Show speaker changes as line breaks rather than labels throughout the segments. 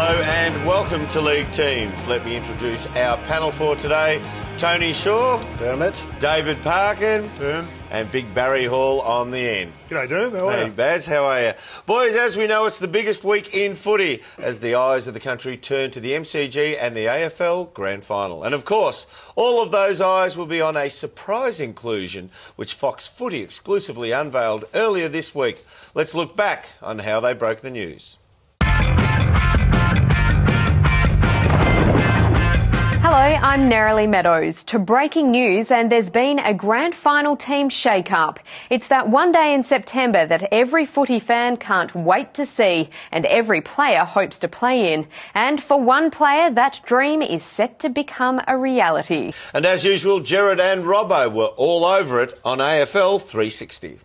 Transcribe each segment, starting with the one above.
Hello and welcome to League Teams. Let me introduce our panel for today. Tony Shaw.
Dermot.
David Parkin.
Derm.
And Big Barry Hall on the end.
G'day, Derm. How are you?
Hey, Baz. How are you? Boys, as we know, it's the biggest week in footy as the eyes of the country turn to the MCG and the AFL Grand Final. And, of course, all of those eyes will be on a surprise inclusion which Fox Footy exclusively unveiled earlier this week. Let's look back on how they broke the news.
Hello, I'm Nerily Meadows. To breaking news, and there's been a grand final team shake-up. It's that one day in September that every footy fan can't wait to see and every player hopes to play in. And for one player, that dream is set to become a reality.
And as usual, Gerard and Robbo were all over it on AFL 360.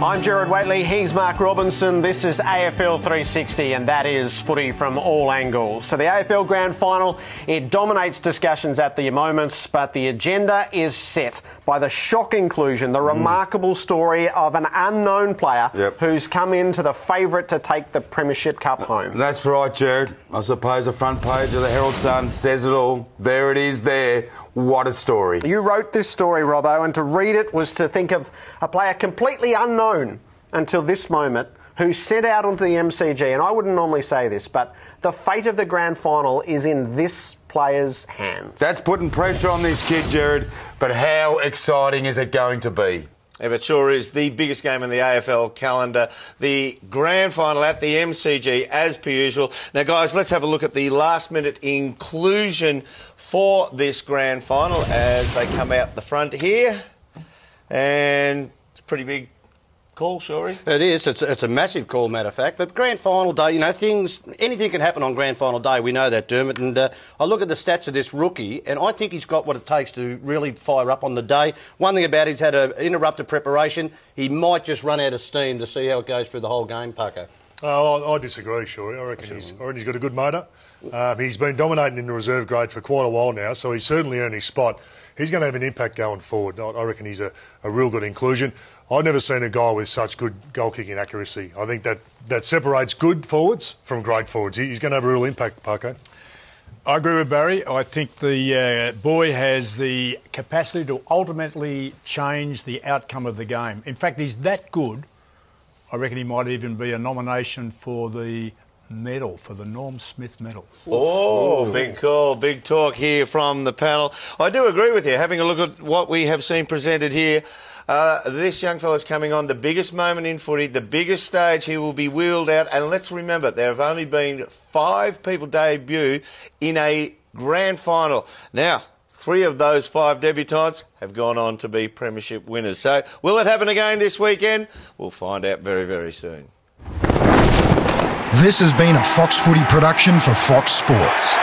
I'm Gerard Whateley, he's Mark Robinson, this is AFL 360 and that is footy from all angles. So the AFL Grand Final, it dominates discussions at the moments, but the agenda is set by the shock inclusion, the remarkable story of an unknown player who's come into the favourite to take the Premiership Cup home.
That's right, Gerard. I suppose the front page of the Herald Sun says it all. There it is there. What a story.
You wrote this story, Robbo, and to read it was to think of a player completely unknown until this moment who set out onto the MCG. And I wouldn't normally say this, but the fate of the grand final is in this player's hands.
That's putting pressure on this kid, Gerard, but how exciting is it going to be?
Yeah, it sure is the biggest game in the AFL calendar, the grand final at the MCG, as per usual. Now, guys, let's have a look at the last-minute inclusion for this grand final as they come out the front here. And it's a pretty big call, Shorey.
It is. It's a massive call, matter of fact. But grand final day, you know, anything can happen on grand final day. We know that, Dermot. And I look at the stats of this rookie, and I think he's got what it takes to really fire up on the day. One thing about it, he's had an interrupted preparation. He might just run out of steam to see how it goes through the whole game, Pucker.
I disagree, Shorey. I reckon he's got a good motor. He's been dominating in the reserve grade for quite a while now, so he's certainly earned his spot. He's going to have an impact going forward. I reckon he's a real good inclusion. I've never seen a guy with such good goal-kicking accuracy. I think that separates good forwards from great forwards. He's going to have a real impact, Parko. I agree with Barry. I think the boy has the capacity to ultimately change the outcome of the game. In fact, he's that good, I reckon he might even be a nomination for the medal, for the Norm Smith medal.
Oh, big call, big talk here from the panel. I do agree with you. Having a look at what we have seen presented here, this young fella's coming on the biggest moment in footy, the biggest stage he will be wheeled out. And let's remember, there have only been 5 people debut in a grand final. Now, 3 of those 5 debutants have gone on to be premiership winners. So will it happen again this weekend? We'll find out very, very soon.
This has been a Fox Footy production for Fox Sports.